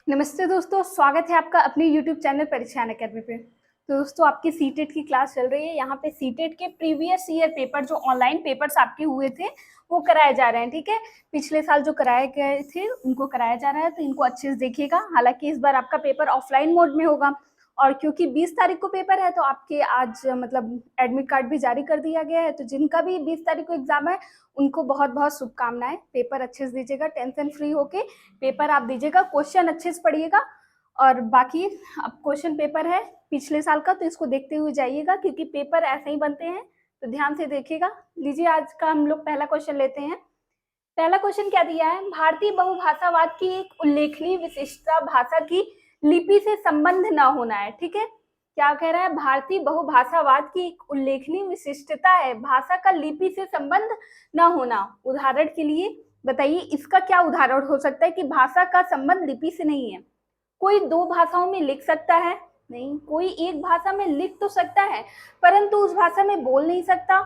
नमस्ते दोस्तों, स्वागत है आपका अपने YouTube चैनल परीक्षान अकेडमी पे। तो दोस्तों आपकी सीटेट की क्लास चल रही है। यहाँ पे सीटेट के प्रीवियस ईयर पेपर जो ऑनलाइन पेपर्स आपके हुए थे वो कराए जा रहे हैं। ठीक है, पिछले साल जो कराए गए थे उनको कराया जा रहा है, तो इनको अच्छे से देखिएगा। हालांकि इस बार आपका पेपर ऑफलाइन मोड में होगा और क्योंकि 20 तारीख को पेपर है तो आपके आज मतलब एडमिट कार्ड भी जारी कर दिया गया है। तो जिनका भी 20 तारीख को एग्जाम है उनको बहुत बहुत शुभकामनाएं। पेपर अच्छे से दीजिएगा, टेंशन फ्री होके पेपर आप दीजिएगा, क्वेश्चन अच्छे से पढ़िएगा। और बाकी अब क्वेश्चन पेपर है पिछले साल का, तो इसको देखते हुए जाइएगा क्योंकि पेपर ऐसे ही बनते हैं, तो ध्यान से देखिएगा। लीजिए आज का हम लोग पहला क्वेश्चन लेते हैं। पहला क्वेश्चन क्या दिया है? भारतीय बहुभाषावाद की एक उल्लेखनीय विशिष्टता भाषा की लिपि से संबंध न होना है। ठीक है, क्या कह रहा है? भारतीय बहुभाषावाद की एक उल्लेखनीय विशिष्टता है भाषा का लिपि से संबंध न होना। उदाहरण के लिए बताइए इसका क्या उदाहरण हो सकता है कि भाषा का संबंध लिपि से नहीं है। कोई दो भाषाओं में लिख सकता है? नहीं। कोई एक भाषा में लिख तो सकता है परंतु उस भाषा में बोल नहीं सकता।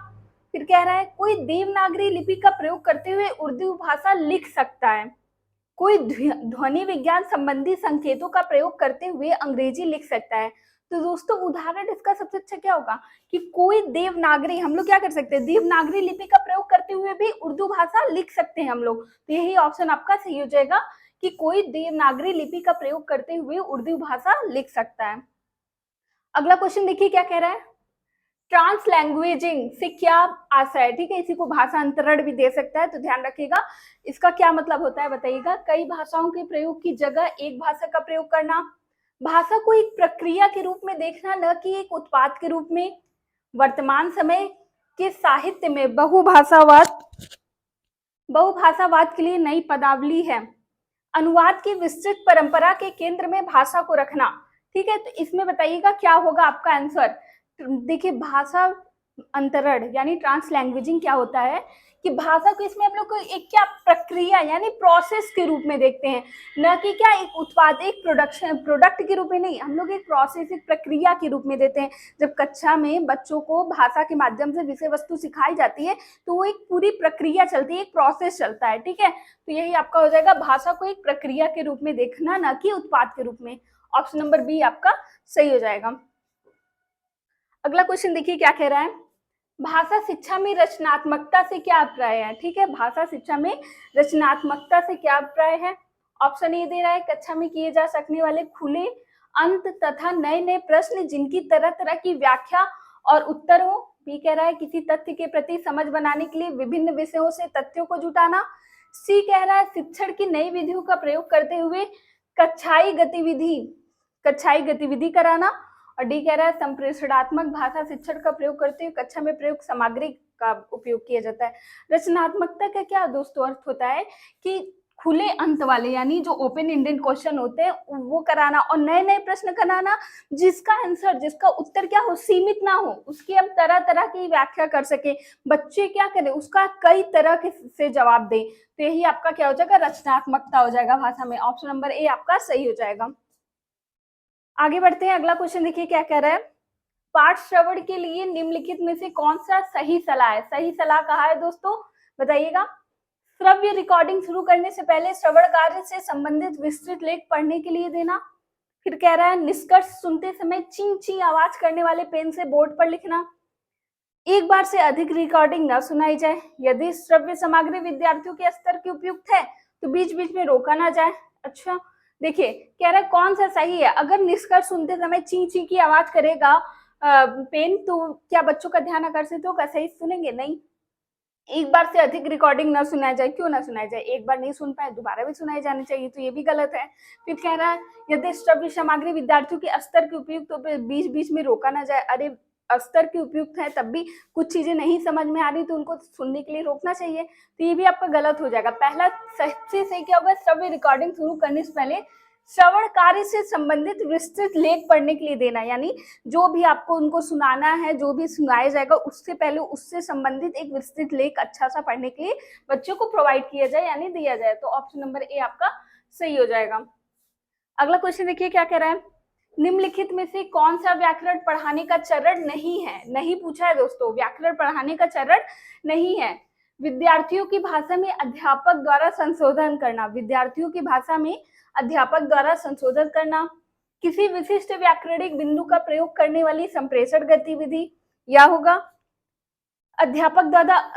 फिर कह रहा है कोई देवनागरी लिपि का प्रयोग करते हुए उर्दू भाषा लिख सकता है। कोई ध्वनि विज्ञान संबंधी संकेतों का प्रयोग करते हुए अंग्रेजी लिख सकता है। तो दोस्तों उदाहरण इसका सबसे अच्छा क्या होगा कि कोई देवनागरी, हम लोग क्या कर सकते हैं, देवनागरी लिपि का प्रयोग करते हुए भी उर्दू भाषा लिख सकते हैं हम लोग। तो यही ऑप्शन आपका सही हो जाएगा कि कोई देवनागरी लिपि का प्रयोग करते हुए उर्दू भाषा लिख सकता है। अगला क्वेश्चन देखिए क्या कह रहा है। ट्रांसलैंग्वेजिंग से क्या आशय है? ठीक है, इसी को भाषांतरण भी दे सकता है, तो ध्यान रखिएगा। इसका क्या मतलब होता है बताइएगा। कई भाषाओं के प्रयोग की जगह एक भाषा का प्रयोग करना, भाषा को एक प्रक्रिया के रूप में देखना न कि एक उत्पाद के रूप में। वर्तमान समय के साहित्य में बहुभाषावाद के लिए नई पदावली है। अनुवाद की विस्तृत परंपरा के केंद्र में भाषा को रखना। ठीक है, तो इसमें बताइएगा क्या होगा आपका आंसर। देखिए भाषा अंतरण यानी ट्रांसलैंग्वेजिंग क्या होता है कि भाषा को इसमें हम लोग को एक क्या प्रक्रिया यानी प्रोसेस के रूप में देखते हैं, न कि क्या एक उत्पाद, एक प्रोडक्ट के रूप में नहीं। हम लोग एक प्रोसेस, एक प्रक्रिया के रूप में देते हैं। जब कक्षा में बच्चों को भाषा के माध्यम से विषय वस्तु सिखाई जाती है तो वो एक पूरी प्रक्रिया चलती है, एक प्रोसेस चलता है। ठीक है, तो यही आपका हो जाएगा, भाषा को एक प्रक्रिया के रूप में देखना न कि उत्पाद के रूप में। ऑप्शन नंबर बी आपका सही हो जाएगा। अगला क्वेश्चन देखिए क्या कह रहा है। भाषा शिक्षा में रचनात्मकता से क्या अभिप्राय है? ठीक है, भाषा शिक्षा में रचनात्मकता से क्या अभिप्राय है? ऑप्शन ए दे रहा है कक्षा में किए जा सकने वाले खुले अंत तथा नए नए प्रश्न जिनकी तरह तरह की व्याख्या और उत्तर हो। बी कह रहा है किसी तथ्य के प्रति समझ बनाने के लिए विभिन्न विषयों से तथ्यों को जुटाना। सी कह रहा है शिक्षण की नई विधियों का प्रयोग करते हुए कक्षाई गतिविधि कराना। और डी कह रहा है संप्रेषणात्मक भाषा शिक्षण का प्रयोग करते हुए कक्षा में प्रयोग सामग्री का उपयोग किया जाता है। रचनात्मकता का क्या दोस्तों अर्थ होता है कि खुले अंत वाले यानी जो ओपन एंडेड क्वेश्चन होते हैं वो कराना और नए नए प्रश्न कराना जिसका आंसर, जिसका उत्तर क्या हो, सीमित ना हो, उसकी हम तरह तरह की व्याख्या कर सके। बच्चे क्या करें, उसका कई तरह के से जवाब दे। तो यही आपका क्या हो जाएगा, रचनात्मकता हो जाएगा भाषा में। ऑप्शन नंबर ए आपका सही हो जाएगा। आगे बढ़ते हैं, अगला क्वेश्चन देखिए क्या कह रहा है। पाठ श्रवण के लिए निम्नलिखित में से कौन सा सही सलाह है? सही सलाह कहा है दोस्तों, बताइएगा। श्रव्य रिकॉर्डिंग शुरू करने से पहले श्रवण कार्य से संबंधित विस्तृत लेख पढ़ने के लिए देना। फिर कह रहा है निष्कर्ष सुनते समय ची ची आवाज करने वाले पेन से बोर्ड पर लिखना। एक बार से अधिक रिकॉर्डिंग न सुनाई जाए। यदि श्रव्य सामग्री विद्यार्थियों के स्तर के उपयुक्त है तो बीच बीच में रोका ना जाए। अच्छा देखिए कह रहा है कौन सा सही है। अगर निष्कर्ष सुनते समय ची ची की आवाज करेगा पेन तो क्या बच्चों का ध्यान आकर्षित होगा? सही सुनेंगे नहीं। एक बार से अधिक रिकॉर्डिंग ना सुनाया जाए, क्यों ना सुनाया जाए? एक बार नहीं सुन पाए दोबारा भी सुनाई जानी चाहिए, तो ये भी गलत है। फिर कह रहा है यदि श्रव्य सामग्री विद्यार्थियों के स्तर के उपयुक्त तो बीच बीच में रोका ना जाए। अरे स्तर के उपयुक्त है तब भी कुछ चीजें नहीं समझ में आ रही तो उनको सुनने के लिए रोकना चाहिए, तो ये भी आपका गलत हो जाएगा। पहला सबसे सही क्या होगा, श्रव्य रिकॉर्डिंग शुरू करने से पहले श्रवण कार्य से संबंधित विस्तृत लेख पढ़ने के लिए देना, यानी जो भी आपको उनको सुनाना है, जो भी सुनाया जाएगा उससे पहले उससे संबंधित एक विस्तृत लेख अच्छा सा पढ़ने के लिए बच्चों को प्रोवाइड किया जाए यानी दिया जाए। तो ऑप्शन नंबर ए आपका सही हो जाएगा। अगला क्वेश्चन देखिए क्या कह रहा है। निम्नलिखित में से कौन सा व्याकरण पढ़ाने का चरण नहीं है? नहीं पूछा है दोस्तों, व्याकरण पढ़ाने का चरण नहीं है। विद्यार्थियों की भाषा में अध्यापक द्वारा संशोधन करना, विद्यार्थियों की भाषा में अध्यापक द्वारा संशोधन करना, किसी विशिष्ट व्याकरणिक बिंदु का प्रयोग करने वाली संप्रेषण गतिविधि, या होगा अध्यापक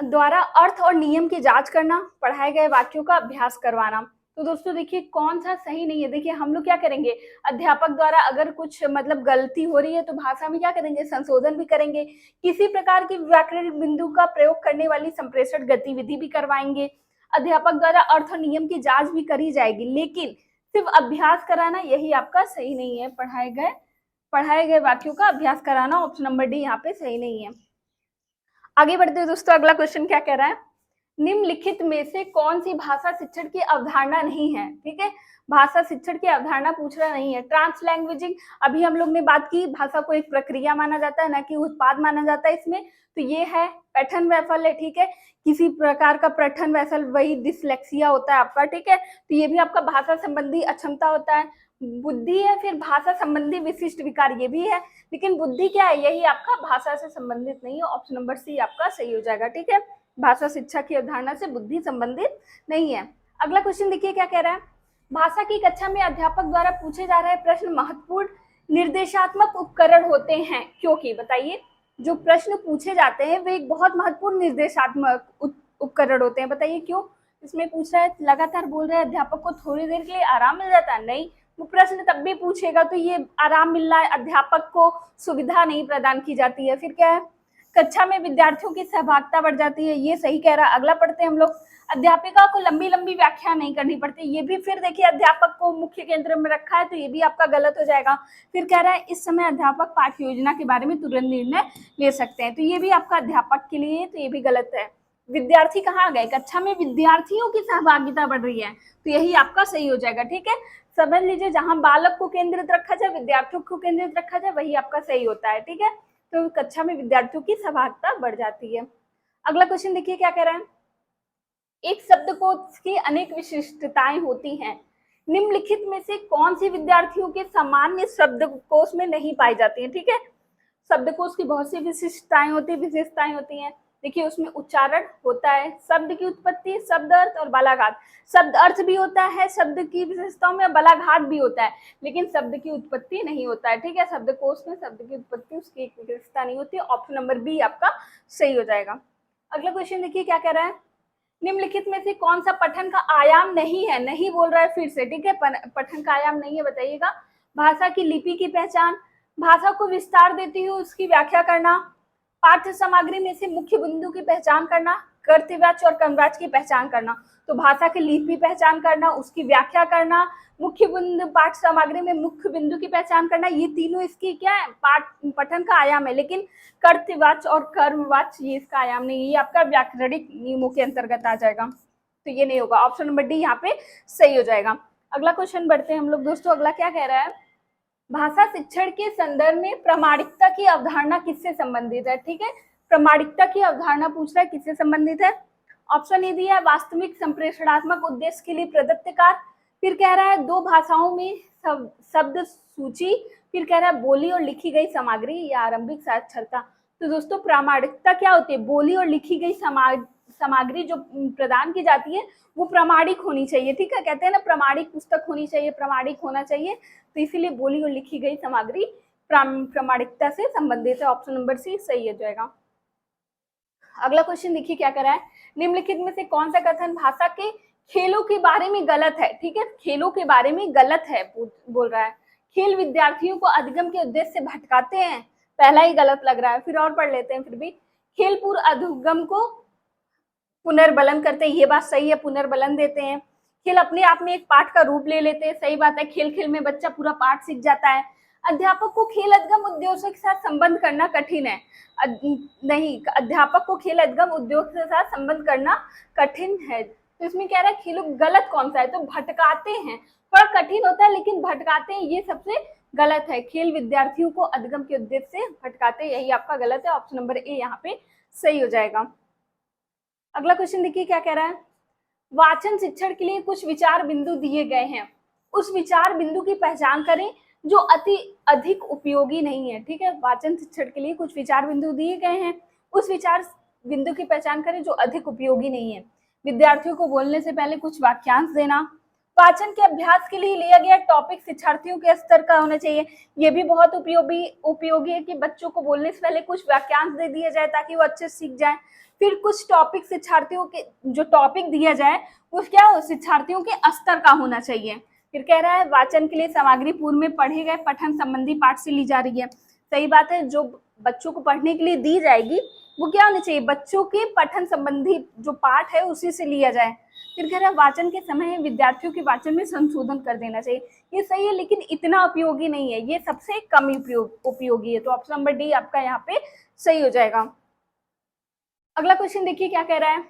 द्वारा अर्थ और नियम की जांच करना, पढ़ाए गए वाक्यों का अभ्यास करवाना। तो दोस्तों देखिए कौन सा सही नहीं है। देखिए हम लोग क्या करेंगे, अध्यापक द्वारा अगर कुछ मतलब गलती हो रही है तो भाषा में क्या करेंगे, संशोधन भी करेंगे, किसी प्रकार की व्याकरणिक बिंदु का प्रयोग करने वाली संप्रेषण गतिविधि भी करवाएंगे, अध्यापक द्वारा अर्थ और नियम की जांच भी करी जाएगी, लेकिन सिर्फ अभ्यास कराना यही आपका सही नहीं है। पढ़ाए गए वाक्यों का अभ्यास कराना, ऑप्शन नंबर डी यहाँ पे सही नहीं है। आगे बढ़ते हैं दोस्तों, अगला क्वेश्चन क्या कह रहा है, निम्नलिखित में से कौन सी भाषा शिक्षण की अवधारणा नहीं है। ठीक है, भाषा शिक्षण की अवधारणा पूछ रहा नहीं है। ट्रांसलैंग्वेजिंग, अभी हम लोग ने बात की, भाषा को एक प्रक्रिया माना जाता है, न कि उत्पाद माना जाता है इसमें, तो ये है पठन वैफल्य। ठीक है, किसी प्रकार का पठन वैफल्य, वही डिसलेक्सिया होता है आपका। ठीक है, तो ये भी आपका भाषा संबंधी अक्षमता होता है। बुद्धि है, फिर भाषा संबंधी विशिष्ट विकार, ये भी है, लेकिन बुद्धि क्या है, यही आपका भाषा से संबंधित नहीं है। ऑप्शन नंबर सी आपका सही हो जाएगा। ठीक है, भाषा शिक्षा की अवधारणा से बुद्धि संबंधित नहीं है। अगला क्वेश्चन देखिए क्या कह रहा है, भाषा की कक्षा में अध्यापक द्वारा पूछे जा रहे प्रश्न महत्वपूर्ण निर्देशात्मक उपकरण होते हैं, क्योंकि बताइए जो प्रश्न पूछे जाते हैं वे एक बहुत महत्वपूर्ण निर्देशात्मक उपकरण होते हैं। बताइए क्यों। इसमें पूछ रहा है, लगातार बोल रहे हैं, अध्यापक को थोड़ी देर के लिए आराम मिल जाता है, नहीं, वो प्रश्न तब भी पूछेगा तो ये आराम मिल रहा है, अध्यापक को सुविधा नहीं प्रदान की जाती है। फिर क्या है, कक्षा में विद्यार्थियों की सहभागिता बढ़ जाती है, ये सही कह रहा है। अगला पढ़ते हैं हम लोग, अध्यापिका को लंबी लंबी व्याख्या नहीं करनी पड़ती, ये भी फिर देखिए अध्यापक को मुख्य केंद्र में रखा है तो ये भी आपका गलत हो जाएगा। फिर कह रहा है इस समय अध्यापक पाठ्य योजना के बारे में तुरंत निर्णय ले सकते हैं, तो ये भी आपका अध्यापक के लिए, तो ये भी गलत है। विद्यार्थी कहाँ गए, कक्षा में विद्यार्थियों की सहभागिता बढ़ रही है, तो यही आपका सही हो जाएगा। ठीक है, समझ लीजिए जहां बालक को केंद्रित रखा जाए, विद्यार्थियों को केंद्रित रखा जाए, वही आपका सही होता है। ठीक है, तो कक्षा में विद्यार्थियों की सहभागिता बढ़ जाती है। अगला क्वेश्चन देखिए क्या कह रहा है, एक शब्दकोश की अनेक विशिष्टताएं होती हैं, निम्नलिखित में से कौन सी विद्यार्थियों के सामान्य शब्दकोश में नहीं पाई जाती है। ठीक है, शब्दकोश की बहुत सी विशिष्टताएं होती हैं। देखिए उसमें उच्चारण होता है, शब्द की उत्पत्ति, शब्द अर्थ और बालाघात। शब्द अर्थ भी होता है शब्द की विशेषताओं में, बालाघाट भी होता है, लेकिन शब्द की उत्पत्ति नहीं होता है। ठीक है, शब्दकोश में शब्द की उत्पत्ति उसकी एक विशेषता नहीं होती। ऑप्शन नंबर बी आपका सही हो जाएगा। अगला क्वेश्चन देखिए क्या कह रहा है, निम्नलिखित में से कौन सा पठन का आयाम नहीं है, नहीं बोल रहा है फिर से। ठीक है, पठन का आयाम नहीं है, बताइएगा। भाषा की लिपि की पहचान, भाषा को विस्तार देती हुई उसकी व्याख्या करना, पाठ्य सामग्री में से मुख्य बिंदु की पहचान करना, कर्तव्यवाच्य और कर्मवाच्य की पहचान करना। तो भाषा की लिपि पहचान करना, उसकी व्याख्या करना, मुख्य बिंदु पाठ्य सामग्री में मुख्य बिंदु की पहचान करना, ये तीनों इसकी क्या है, पठन का आयाम है, लेकिन कर्तव्यवाच्य और कर्मवाच्य ये इसका आयाम नहीं है, ये आपका व्याकरणिक नियमों के अंतर्गत आ जाएगा, तो ये नहीं होगा। ऑप्शन नंबर डी यहाँ पे सही हो जाएगा। अगला क्वेश्चन बढ़ते हैं हम लोग दोस्तों, अगला क्या कह रहा है, भाषा शिक्षण के संदर्भ में प्रामाणिकता की अवधारणा किससे संबंधित है। ठीक है, प्रामाणिकता की अवधारणा पूछ रहा है, किससे संबंधित है। ऑप्शन ए दिया है, वास्तविक संप्रेषणात्मक उद्देश्य के लिए प्रदत्त कार्य। फिर कह रहा है दो भाषाओं में शब्द सूची। फिर कह रहा है बोली और लिखी गई सामग्री या आरंभिक साक्षरता। तो दोस्तों प्रामाणिकता क्या होती है, बोली और लिखी गई सामग्री जो प्रदान की जाती है वो प्रामाणिक होनी चाहिए। ठीक है, कहते हैं ना प्रामाणिक पुस्तक होनी चाहिए, प्रामाणिक होना चाहिए, तो इसीलिए बोली और लिखी गई सामग्री प्रामाणिकता से संबंधित है। ऑप्शन नंबर सी सही हो जाएगा। अगला क्वेश्चन देखिए क्या कर रहा है, निम्नलिखित में से कौन सा कथन भाषा के खेलों के बारे में गलत है। ठीक है, खेलों के बारे में गलत है बोल रहा है, खेल विद्यार्थियों को अधिगम के उद्देश्य से भटकाते हैं, पहला ही गलत लग रहा है। फिर और पढ़ लेते हैं, फिर भी खेल पूर्व अधिगम को पुनर्बलन करते हैं, ये बात सही है, पुनर्बलन देते हैं। खेल अपने आप में एक पाठ का रूप ले लेते हैं, सही बात है, खेल खेल में बच्चा पूरा पाठ सीख जाता है। अध्यापक को खेल अधिगम उद्देश्य के साथ संबंध करना कठिन है, नहीं, अध्यापक को खेल अधिगम उद्योग के साथ संबंध करना कठिन है। तो इसमें कह रहा है खेलों गलत कौन सा है, तो भटकाते हैं, थोड़ा कठिन होता है लेकिन भटकाते हैं, ये सबसे गलत है। खेल विद्यार्थियों को अधिगम के उद्देश्य से भटकाते हैं, यही आपका गलत है। ऑप्शन नंबर ए यहाँ पे सही हो जाएगा। अगला क्वेश्चन देखिए क्या कह रहा है, वाचन शिक्षण के लिए कुछ विचार बिंदु दिए गए हैं, उस विचार बिंदु की पहचान करें जो अधिक उपयोगी नहीं है। ठीक है, वाचन शिक्षण के लिए कुछ विचार बिंदु दिए गए हैं, उस विचार बिंदु की पहचान करें जो अधिक उपयोगी नहीं है। विद्यार्थियों को बोलने से पहले कुछ वाक्यांश देना। वाचन के अभ्यास के लिए लिया गया टॉपिक शिक्षार्थियों के स्तर का होना चाहिए। ये भी बहुत उपयोगी है कि बच्चों को बोलने से पहले कुछ वाक्यांश दे दिया जाए ताकि वो अच्छे से सीख जाए। फिर कुछ टॉपिक शिक्षार्थियों के जो टॉपिक दिया जाए वो क्या हो, शिक्षार्थियों के स्तर का होना चाहिए। फिर कह रहा है वाचन के लिए सामग्री पूर्व में पढ़े गए पठन संबंधी पाठ से ली जा रही है। सही बात है, जो बच्चों को पढ़ने के लिए दी जाएगी वो क्या होना चाहिए, बच्चों के पठन संबंधी जो पाठ है उसी से लिया जाए। फिर कह रहा है वाचन के समय विद्यार्थियों के वाचन में संशोधन कर देना चाहिए। ये सही है लेकिन इतना उपयोगी नहीं है, ये सबसे कम उपयोगी है। तो ऑप्शन नंबर डी आपका यहाँ पे सही हो जाएगा। अगला क्वेश्चन देखिए क्या कह रहा है,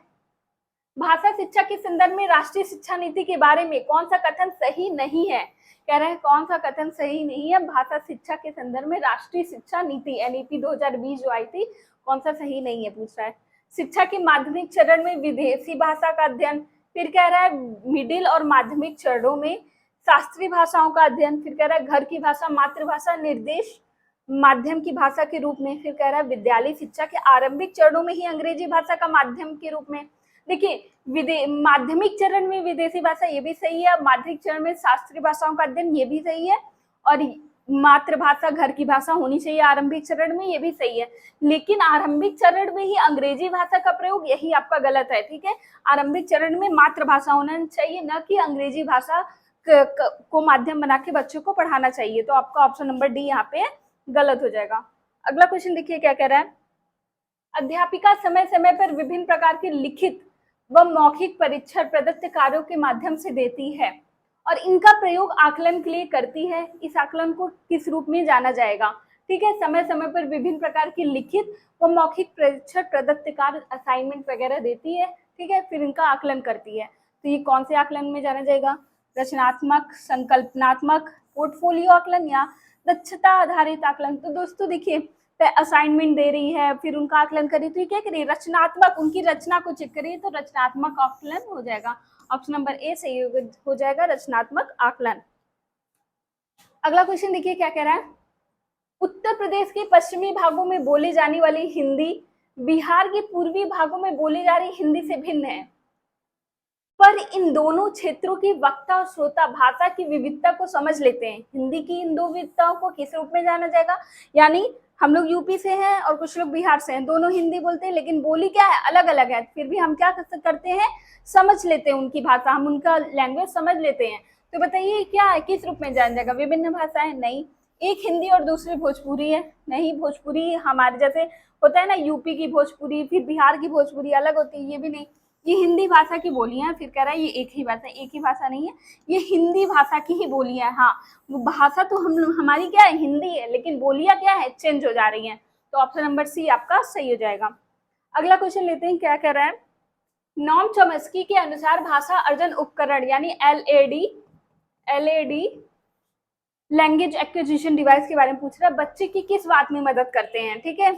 भाषा शिक्षा के संदर्भ में राष्ट्रीय शिक्षा नीति के बारे में कौन सा कथन सही नहीं है। कह रहे हैं कौन सा कथन सही नहीं है, भाषा शिक्षा के संदर्भ में राष्ट्रीय शिक्षा नीति एनईपी 2020 जो आई थी कौन सा सही नहीं है पूछ रहा है। शिक्षा के माध्यमिक चरण में विदेशी भाषा का अध्ययन। फिर कह रहा है मिडिल और माध्यमिक चरणों में शास्त्रीय भाषाओं का अध्ययन। फिर कह रहा है घर की भाषा मातृभाषा निर्देश माध्यम की भाषा के रूप में। फिर कह रहा है विद्यालय शिक्षा के आरंभिक चरणों में ही अंग्रेजी भाषा का माध्यम के रूप में। देखिए माध्यमिक चरण में विदेशी भाषा ये भी सही है, माध्यमिक चरण में शास्त्रीय भाषाओं का अध्ययन ये भी सही है, और मातृभाषा घर की भाषा होनी चाहिए आरंभिक चरण में, ये भी सही है। लेकिन आरंभिक चरण में ही अंग्रेजी भाषा का प्रयोग, यही आपका गलत है। ठीक है, आरंभिक चरण में मातृभाषा होना चाहिए, न कि अंग्रेजी भाषा को माध्यम बना के बच्चों को पढ़ाना चाहिए। तो आपका ऑप्शन नंबर डी यहाँ पे गलत हो जाएगा। अगला क्वेश्चन देखिए क्या कह रहा है, अध्यापिका समय समय पर विभिन्न प्रकार की लिखित व मौखिक परीक्षण प्रदत्त कार्यों के माध्यम से देती है और इनका प्रयोग आकलन के लिए करती है। इस आकलन को किस रूप में जाना जाएगा। ठीक है, समय समय पर विभिन्न प्रकार की लिखित व मौखिक परीक्षण प्रदत्त कार्य असाइनमेंट वगैरह देती है। ठीक है, फिर इनका आकलन करती है। तो ये कौन से आकलन में जाना जाएगा, रचनात्मक, संकल्पनात्मक, पोर्टफोलियो आकलन या दक्षता आधारित आकलन। तो दोस्तों देखिए असाइनमेंट दे रही है फिर उनका आकलन करी, तो ये क्या करिए, रचनात्मक, उनकी रचना को चेक करिए, तो रचनात्मक आकलन हो जाएगा। ऑप्शन नंबर ए सही हो जाएगा, रचनात्मक आकलन। अगला क्वेश्चन देखिए क्या कह रहा है, उत्तर प्रदेश के पश्चिमी भागों में बोली जाने वाली हिंदी बिहार के पूर्वी भागों में बोली जा रही हिंदी से भिन्न है, पर इन दोनों क्षेत्रों की वक्ता और श्रोता भाषा की विविधता को समझ लेते हैं। हिंदी की इन दो विविधताओं को किस रूप में जाना जाएगा, यानी हम लोग यूपी से हैं और कुछ लोग बिहार से हैं, दोनों हिंदी बोलते हैं लेकिन बोली क्या है, अलग अलग है, फिर भी हम क्या करते हैं, समझ लेते हैं उनकी भाषा, हम उनका लैंग्वेज समझ लेते हैं। तो बताइए क्या है, किस रूप में जाना जाएगा, विभिन्न भाषाएं नहीं, एक हिंदी और दूसरी भोजपुरी है, नहीं भोजपुरी हमारे जैसे होता है ना, यूपी की भोजपुरी फिर बिहार की भोजपुरी अलग होती है, ये भी नहीं, ये हिंदी भाषा की बोलियां। फिर कह रहा है ये एक ही भाषा नहीं है, ये हिंदी भाषा की ही बोलियां। हाँ, वो भाषा तो हमारी क्या है, हिंदी है, लेकिन बोलियां क्या है, चेंज हो जा रही हैं। तो ऑप्शन नंबर सी आपका सही हो जाएगा। अगला क्वेश्चन लेते हैं, क्या कह रहा है, नॉम चॉम्स्की के अनुसार भाषा अर्जन उपकरण यानी एलएडी लैंग्वेज एक्विजिशन डिवाइस के बारे में पूछ रहा है, बच्चे की किस बात में मदद करते हैं। ठीक है,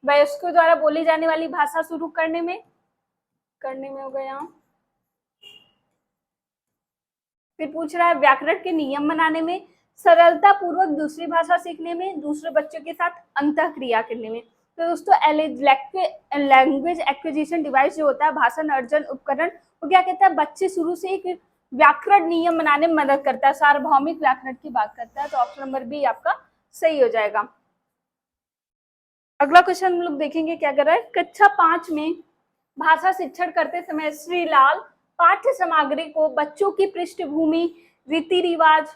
वयस्कों द्वारा बोली जाने वाली भाषा शुरू करने में हो गया। फिर पूछ रहा है व्याकरण के नियम बनाने में, सरलता पूर्वक दूसरी भाषा सीखने में, दूसरे बच्चों के साथ अंतःक्रिया करने में। तो दोस्तों लैंग्वेज एक्विजिशन डिवाइस जो होता है, भाषण अर्जन उपकरण, वो क्या कहता है, बच्चे शुरू से ही व्याकरण नियम बनाने में मदद करता है, सार्वभौमिक व्याकरण की बात करता है। तो ऑप्शन नंबर बी आपका सही हो जाएगा। अगला क्वेश्चन हम लोग देखेंगे क्या कर रहा है, कक्षा 5 में भाषा शिक्षण करते समय श्रीलाल पाठ्य सामग्री को बच्चों की पृष्ठभूमि रीति रिवाज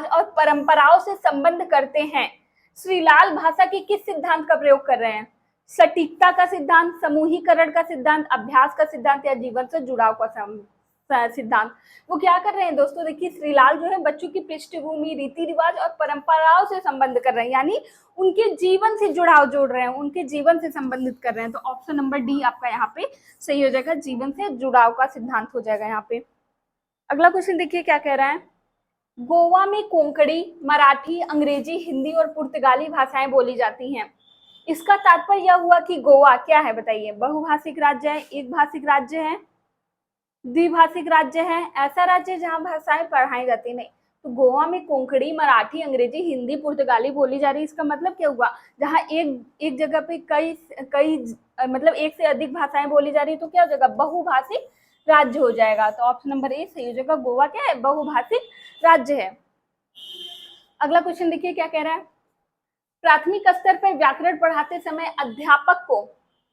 और परंपराओं से संबंध करते हैं। श्रीलाल भाषा के किस सिद्धांत का प्रयोग कर रहे हैं, सटीकता का सिद्धांत, समूहीकरण का सिद्धांत, अभ्यास का सिद्धांत या जीवन से जुड़ाव का सिद्धांत। वो क्या कर रहे हैं दोस्तों, देखिए श्रीलाल जो है बच्चों की पृष्ठभूमि रीति रिवाज और परंपराओं से संबंध कर रहे हैं, यानी उनके जीवन से जुड़ाव जोड़ रहे हैं, उनके जीवन से संबंधित कर रहे हैं। तो ऑप्शन नंबर डी आपका यहाँ पे सही हो जाएगा, जीवन से जुड़ाव का सिद्धांत हो जाएगा यहाँ पे। अगला क्वेश्चन देखिए क्या कह रहा है, गोवा में कोंकणी, मराठी, अंग्रेजी, हिंदी और पुर्तगाली भाषाएं बोली जाती हैं। इसका तात्पर्य यह हुआ कि गोवा क्या है बताइए, बहुभाषिक राज्य है, एक भाषिक राज्य है, द्विभाषिक राज्य है, ऐसा राज्य जहां भाषाएं पढ़ाई जाती नहीं। तो गोवा में कोंकणी, मराठी, अंग्रेजी, हिंदी, पुर्तगाली बोली जा रही है। इसका मतलब क्या हुआ, जहाँ एक जगह पे कई कई मतलब एक से अधिक भाषाएं बोली जा रही है तो क्या हो जाएगा, बहुभाषिक राज्य हो जाएगा। तो ऑप्शन नंबर ए सही हो जाएगा, गोवा क्या है, बहुभाषिक राज्य है। अगला क्वेश्चन देखिए क्या कह रहा है, प्राथमिक स्तर पर व्याकरण पढ़ाते समय अध्यापक को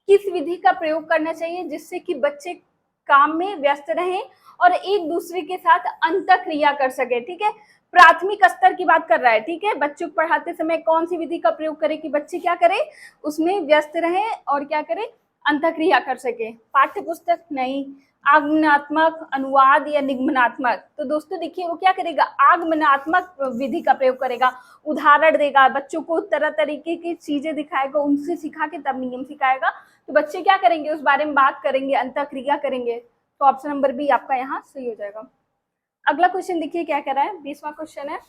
किस विधि का प्रयोग करना चाहिए जिससे कि बच्चे काम में व्यस्त रहें और एक दूसरे के साथ अंतःक्रिया कर सके। ठीक है, प्राथमिक स्तर की बात कर रहा है। ठीक है, बच्चों को पढ़ाते समय कौन सी विधि का प्रयोग करें कि बच्चे क्या करें, उसमें व्यस्त रहें और क्या करें, अंतःक्रिया कर सके। पाठ्य पुस्तक नहीं, आगमनात्मक, अनुवाद या निगमनात्मक। तो दोस्तों देखिए वो क्या करेगा, आगमनात्मक विधि का प्रयोग करेगा, उदाहरण देगा, बच्चों को तरह तरीके की चीजें दिखाएगा, उनसे सिखा के तब नियम सिखाएगा। तो बच्चे क्या करेंगे, उस बारे में बात करेंगे, अंतःक्रिया करेंगे। तो ऑप्शन नंबर बी आपका यहाँ सही हो जाएगा। अगला क्वेश्चन देखिए क्या कह रहा है, 20वां क्वेश्चन है,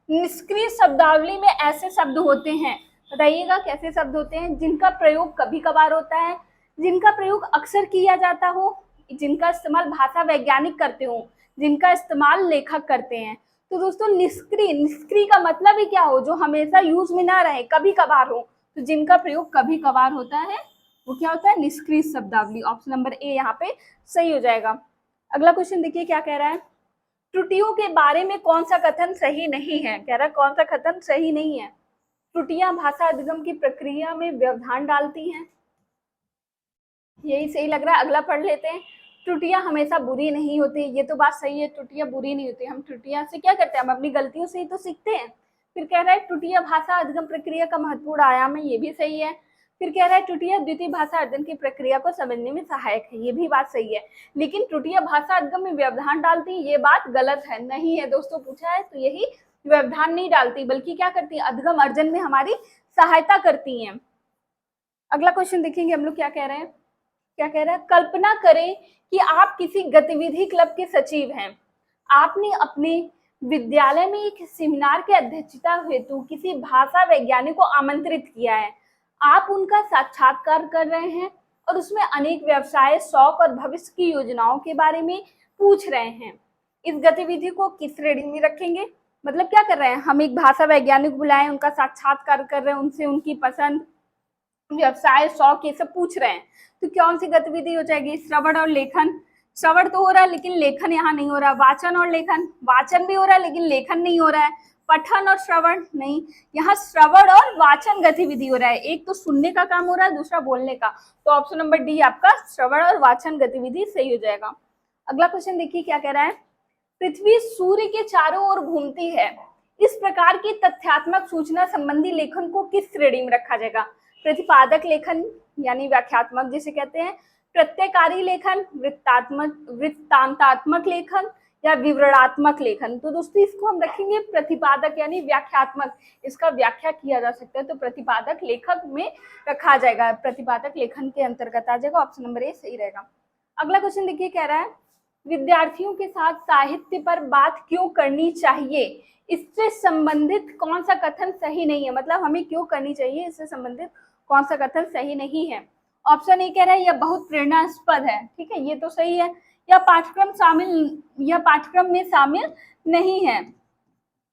निष्क्रिय शब्दावली में ऐसे शब्द होते हैं, बताइएगा कैसे शब्द होते हैं जिनका प्रयोग कभी कभार होता है, जिनका प्रयोग अक्सर किया जाता हो, जिनका इस्तेमाल भाषा वैज्ञानिक करते हो, जिनका इस्तेमाल लेखक करते हैं। तो दोस्तों निष्क्रिय, निष्क्रिय का मतलब ही क्या हो, जो हमेशा यूज में ना रहे, कभी कभार हो। तो जिनका प्रयोग कभी कभार होता है वो क्या होता है, निष्क्रिय शब्दावली। ऑप्शन नंबर ए यहाँ पे सही हो जाएगा। अगला क्वेश्चन देखिए क्या कह रहा है, त्रुटियों के बारे में कौन सा कथन सही नहीं है, कह रहा है कौन सा कथन सही नहीं है। त्रुटियां भाषा अधिगम की प्रक्रिया में व्यवधान डालती हैं, यही सही लग रहा है। अगला पढ़ लेते हैं, त्रुटियां हमेशा बुरी नहीं होती, ये तो बात सही है, त्रुटियां बुरी नहीं होती, हम त्रुटियां से क्या करते हैं, हम अपनी गलतियों से ही तो सीखते हैं। फिर कह रहा है त्रुटियां भाषा अधिगम प्रक्रिया का महत्वपूर्ण आयाम है, ये भी सही है। फिर कह रहा है त्रुटियां द्वितीय भाषा अर्जन की प्रक्रिया को समझने में सहायक है, ये भी बात सही है। लेकिन त्रुटियां भाषा अधिगम में व्यवधान डालती है, ये बात गलत है, नहीं है दोस्तों, पूछा है तो यही व्यवधान नहीं डालती, बल्कि क्या करती है, अधिगम अर्जन में हमारी सहायता करती है। अगला क्वेश्चन देखेंगे हम लोग क्या कह रहे हैं, क्या कह रहा है, कल्पना करें कि आप किसी गतिविधि क्लब के सचिव हैं, आपने अपने विद्यालय में एक सेमिनार की अध्यक्षता हेतु किसी भाषा वैज्ञानिक को आमंत्रित किया है, आप उनका साक्षात्कार कर रहे हैं और उसमें अनेक व्यवसाय, शौक और भविष्य की योजनाओं के बारे में पूछ रहे हैं। इस गतिविधि को किस श्रेणी में रखेंगे, मतलब क्या कर रहे हैं, हम एक भाषा वैज्ञानिक बुलाए, उनका साक्षात्कार कर रहे हैं, उनसे उनकी पसंद, व्यवसाय, शौक, ये सब पूछ रहे हैं। तो कौन सी गतिविधि हो जाएगी, श्रवण और लेखन। श्रवण तो हो रहा है लेकिन लेखन यहाँ नहीं हो रहा, वाचन और लेखन, वाचन भी हो रहा है लेकिन लेखन नहीं हो रहा है, पठन और श्रवण नहीं, यहाँ श्रवण और वाचन गतिविधि हो रहा है, एक तो सुनने का काम हो रहा है, दूसरा बोलने का। तो ऑप्शन नंबर डी आपका श्रवण और वाचन गतिविधि सही हो जाएगा। अगला क्वेश्चन देखिए क्या कह रहा है, पृथ्वी सूर्य के चारों ओर घूमती है, इस प्रकार की तथ्यात्मक सूचना संबंधी लेखन को किस श्रेणी में रखा जाएगा, प्रतिपादक लेखन यानी व्याख्यात्मक जिसे कहते हैं, प्रत्ययकारी लेखन, वृत्तांतात्मक लेखन या विवरणात्मक लेखन। तो दोस्तों इसको हम रखेंगे प्रतिपादक यानी व्याख्यात्मक, इसका व्याख्या किया जा सकता है, तो प्रतिपादक लेखक में रखा जाएगा, प्रतिपादक लेखन के अंतर्गत आ जाएगा। ऑप्शन नंबर ए सही रहेगा। अगला क्वेश्चन देखिए कह रहा है, विद्यार्थियों के साथ साहित्य पर बात क्यों करनी चाहिए, इससे संबंधित कौन सा कथन सही नहीं है, मतलब हमें क्यों करनी चाहिए, इससे संबंधित कौन सा कथन सही नहीं है। ऑप्शन ए कह रहा है यह बहुत प्रेरणास्पद है, ठीक है ये तो सही है, यह पाठ्यक्रम में शामिल नहीं है।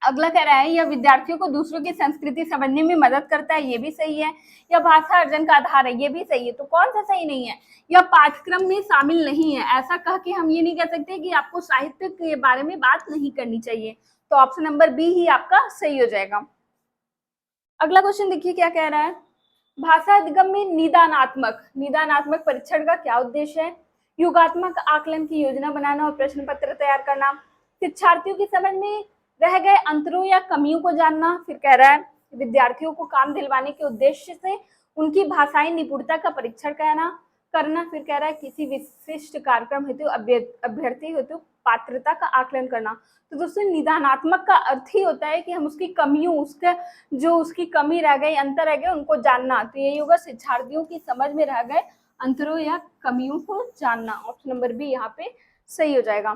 अगला कह रहा है यह विद्यार्थियों को दूसरों की संस्कृति समझने में मदद करता है, ये भी सही है। यह भाषा अर्जन का आधार है, ये भी सही है। तो कौन सा सही नहीं है, यह पाठ्यक्रम में शामिल नहीं है। ऐसा कह के हम ये नहीं कह सकते कि आपको साहित्य के बारे में बात नहीं करनी चाहिए। तो ऑप्शन नंबर बी ही आपका सही हो जाएगा। अगला क्वेश्चन देखिए क्या कह रहा है, भाषा अधिगम में निदानात्मक परीक्षण का क्या उद्देश्य है, युगात्मक आकलन की योजना बनाना और प्रश्न पत्र तैयार करना, शिक्षार्थियों की समझ में रह गए अंतरों या कमियों को जानना, फिर कह रहा है विद्यार्थियों को काम दिलवाने के उद्देश्य से उनकी भाषाई निपुणता का परीक्षण करना, फिर कह रहा है किसी विशिष्ट कार्यक्रम हेतु अभ्यर्थी हेतु पात्रता का आकलन करना। तो दोस्तों निदानात्मक का अर्थ ही होता है कि हम उसकी कमियों, उसका जो उसकी कमी रह गई, अंतर रह गए, उनको जानना। तो यही होगा शिक्षार्थियों की समझ में रह गए अंतरों या कमियों को जानना। ऑप्शन नंबर बी यहाँ पे सही हो जाएगा।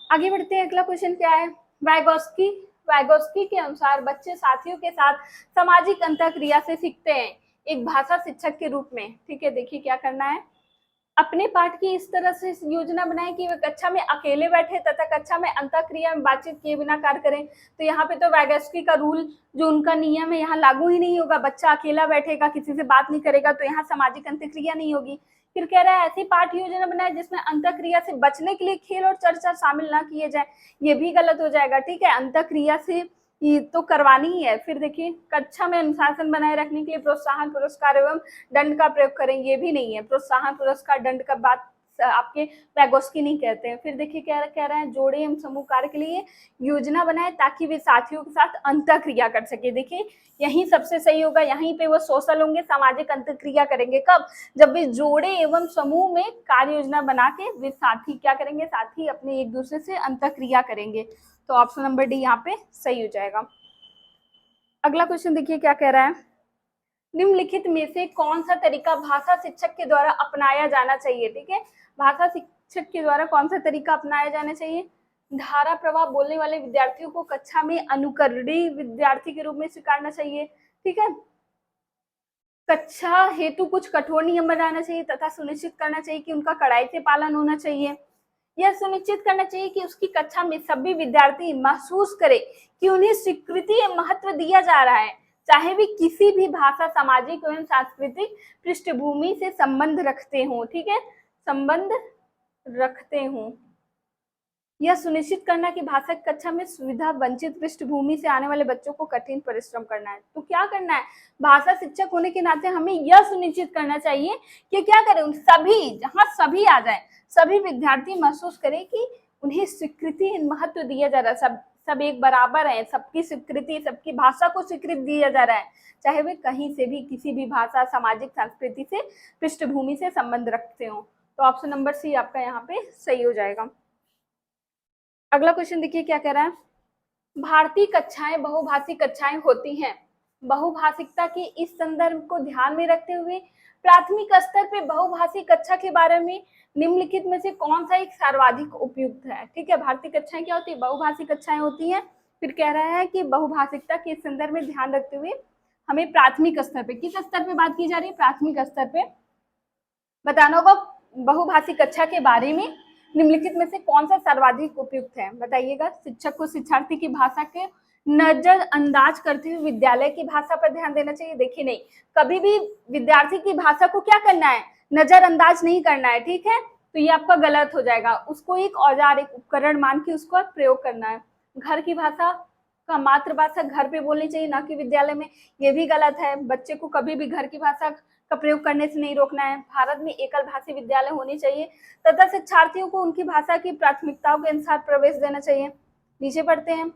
आगे बढ़ते हैं, अगला क्वेश्चन क्या है, वाइगोस्की के अनुसार बच्चे साथियों के साथ सामाजिक अंतःक्रिया से सीखते हैं एक भाषा शिक्षक के रूप में। ठीक है, देखिए क्या करना है, अपने पाठ की इस तरह से योजना बनाएं कि वे कक्षा में अकेले बैठे तथा कक्षा में अंतःक्रिया में बातचीत किए बिना कार्य करें। तो यहाँ पे तो वैगोत्स्की का रूल जो उनका नियम है यहाँ लागू ही नहीं होगा। बच्चा अकेला बैठेगा, किसी से बात नहीं करेगा, तो यहाँ सामाजिक अंतःक्रिया नहीं होगी। फिर कह रहा है ऐसी पाठ योजना बनाए जिसमें अंतःक्रिया से बचने के लिए खेल और चर्चा शामिल ना किए जाए। ये भी गलत हो जाएगा, ठीक है। अंतःक्रिया से ये तो करवानी ही है। फिर देखिए, कक्षा में अनुशासन बनाए रखने के लिए प्रोत्साहन, पुरस्कार एवं दंड का प्रयोग करें। ये भी नहीं है, प्रोत्साहन, पुरस्कार, दंड का बात आपके वैगोत्स्की नहीं कहते हैं। फिर देखिए क्या कह रहे हैं, जोड़े एवं समूह कार्य के लिए योजना बनाए ताकि वे साथियों के साथ अंतःक्रिया कर सके। देखिए यही सबसे सही होगा, यहीं पे वो सोशल होंगे, सामाजिक अंतःक्रिया करेंगे। कब? जब वे जोड़े एवं समूह में कार्य योजना बना के वे साथी क्या करेंगे, साथी अपने एक दूसरे से अंतःक्रिया करेंगे। तो ऑप्शन नंबर डी यहाँ पे सही हो जाएगा। अगला क्वेश्चन देखिए क्या कह रहा है, निम्नलिखित में से कौन सा तरीका भाषा शिक्षक के द्वारा अपनाया जाना चाहिए। ठीक है, भाषा शिक्षक के द्वारा कौन सा तरीका अपनाया जाना चाहिए। धारा प्रवाह बोलने वाले विद्यार्थियों को कक्षा में अनुकरणीय विद्यार्थी के रूप में स्वीकारना चाहिए। ठीक है, कक्षा हेतु कुछ कठोर नियम बनाना चाहिए तथा सुनिश्चित करना चाहिए कि उनका कड़ाई से पालन होना चाहिए। यह सुनिश्चित करना चाहिए कि उसकी कक्षा में सभी विद्यार्थी महसूस करें कि उन्हें स्वीकृति और महत्व दिया जा रहा है, चाहे वे किसी भी भाषा, सामाजिक एवं सांस्कृतिक पृष्ठभूमि से संबंध रखते हों। ठीक है, संबंध रखते हों। यह सुनिश्चित करना कि भाषा की कक्षा में सुविधा वंचित पृष्ठभूमि से आने वाले बच्चों को कठिन परिश्रम करना है। तो क्या करना है, भाषा शिक्षक होने के नाते हमें यह सुनिश्चित करना चाहिए कि क्या करें, उन सभी, जहाँ सभी आ जाए, सभी विद्यार्थी महसूस करें कि उन्हें स्वीकृति, महत्व दिया जा रहा है। सब एक बराबर है, सबकी स्वीकृति, सबकी भाषा को स्वीकृति दिया जा रहा है, चाहे वे कहीं से भी, किसी भी भाषा, सामाजिक, संस्कृति से, पृष्ठभूमि से संबंध रखते हो। तो ऑप्शन नंबर सी आपका यहाँ पे सही हो जाएगा। अगला क्वेश्चन देखिए क्या कह रहा है, भारतीय कक्षाएं बहुभाषी कक्षाएं होती हैं। बहुभाषिकता के इस संदर्भ को ध्यान में रखते हुए प्राथमिक स्तर पे बहुभाषी कक्षा के बारे में निम्नलिखित में से कौन सा एक सर्वाधिक उपयुक्त है। ठीक है, भारतीय कक्षाएं क्या होती है, बहुभाषी कक्षाएं होती हैं। फिर कह रहा है कि बहुभाषिकता के संदर्भ में ध्यान रखते हुए हमें प्राथमिक स्तर पे, किस स्तर पे बात की जा रही है, प्राथमिक स्तर पे बताना होगा बहुभाषी कक्षा के बारे में निम्नलिखित में से कौन सा सर्वाधिक उपयुक्त है, बताइएगा। शिक्षक को शिक्षार्थी की भाषा के नजरअंदाज करते हुए विद्यालय की भाषा पर ध्यान देना चाहिए। देखिए नहीं, कभी भी विद्यार्थी की भाषा को क्या करना है, नजरअंदाज नहीं करना है। ठीक है, तो ये आपका गलत हो जाएगा। उसको एक औजार, एक उपकरण मान के उसको प्रयोग करना है। घर की भाषा का मातृभाषा घर पे बोलनी चाहिए, ना कि विद्यालय में, ये भी गलत है। बच्चे को कभी भी घर की भाषा का प्रयोग करने से नहीं रोकना है। भारत में एकल भाषी विद्यालय होने चाहिए तथा शिक्षार्थियों को उनकी भाषा की प्राथमिकताओं के अनुसार प्रवेश देना चाहिए। नीचे पढ़ते हैं,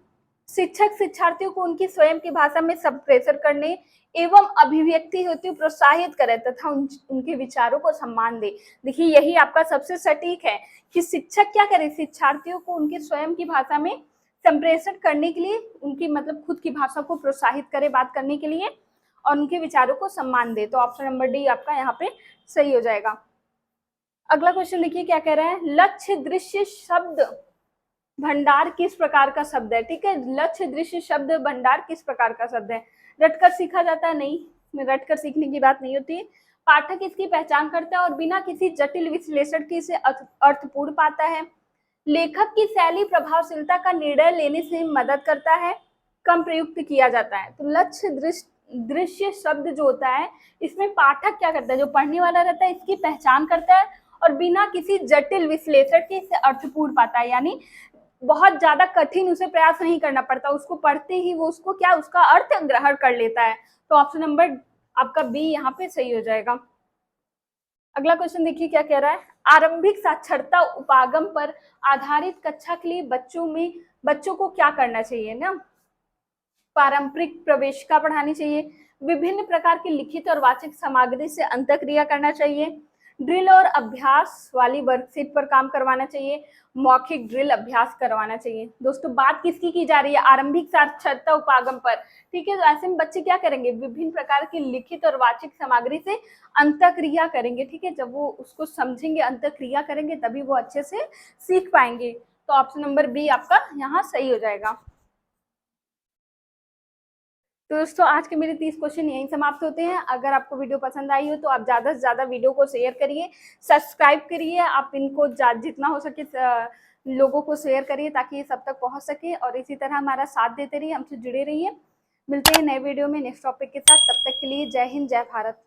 शिक्षक शिक्षार्थियों को उनकी स्वयं की भाषा में संप्रेषण करने एवं अभिव्यक्ति हेतु प्रोत्साहित करे तथा उनके विचारों को सम्मान दे। देखिए यही आपका सबसे सटीक है कि शिक्षक क्या करे, शिक्षार्थियों को उनके स्वयं की भाषा में संप्रेषण करने के लिए उनकी मतलब खुद की भाषा को प्रोत्साहित करे बात करने के लिए और उनके विचारों को सम्मान दे। तो ऑप्शन नंबर डी आपका यहाँ पे सही हो जाएगा। अगला क्वेश्चन देखिए क्या कह रहा है, लक्ष्य दृश्य शब्द भंडार किस प्रकार का शब्द है। ठीक है, लक्ष्य दृश्य शब्द भंडार किस प्रकार का शब्द है। रटकर सीखा जाता है, नहीं, रटकर सीखने की बात नहीं होती। पाठक इसकी पहचान करता है और बिना किसी जटिल विश्लेषण के इसे अर्थपूर्ण पाता है। लेखक की शैली प्रभावशीलता का निर्णय लेने से मदद करता है। कम प्रयुक्त किया जाता है। तो लक्ष्य दृश्य शब्द जो होता है इसमें पाठक क्या करता है, जो पढ़ने वाला रहता है, इसकी पहचान करता है और बिना किसी जटिल विश्लेषण के इसे अर्थपूर्ण पाता है। यानी बहुत ज्यादा कठिन उसे प्रयास नहीं करना पड़ता, उसको पढ़ते ही वो उसको क्या, उसका अर्थ ग्रहण कर लेता है। तो ऑप्शन नंबर आपका बी यहाँ पे सही हो जाएगा। अगला क्वेश्चन देखिए क्या कह रहा है, आरंभिक साक्षरता उपागम पर आधारित कक्षा के लिए बच्चों को क्या करना चाहिए ना, पारंपरिक प्रवेशिका पढ़ानी चाहिए, विभिन्न प्रकार की लिखित और वाचिक सामग्री से अंतःक्रिया करना चाहिए, ड्रिल और अभ्यास वाली वर्कशीट पर काम करवाना चाहिए, मौखिक ड्रिल अभ्यास करवाना चाहिए। दोस्तों बात किसकी की जा रही है, आरंभिक साक्षरता उपागम पर। ठीक है, तो ऐसे में बच्चे क्या करेंगे, विभिन्न प्रकार की लिखित और वाचिक सामग्री से अंतःक्रिया करेंगे। ठीक है, जब वो उसको समझेंगे, अंतःक्रिया करेंगे, तभी वो अच्छे से सीख पाएंगे। तो ऑप्शन नंबर बी आपका यहाँ सही हो जाएगा। तो दोस्तों आज के मेरे 30 क्वेश्चन यहीं समाप्त होते हैं। अगर आपको वीडियो पसंद आई हो तो आप ज़्यादा से ज़्यादा वीडियो को शेयर करिए, सब्सक्राइब करिए, आप इनको जितना हो सके लोगों को शेयर करिए ताकि ये सब तक पहुंच सके, और इसी तरह हमारा साथ देते रहिए, हमसे जुड़े रहिए। मिलते हैं नए वीडियो में नेक्स्ट टॉपिक के साथ। तब तक के लिए जय हिंद, जय भारत।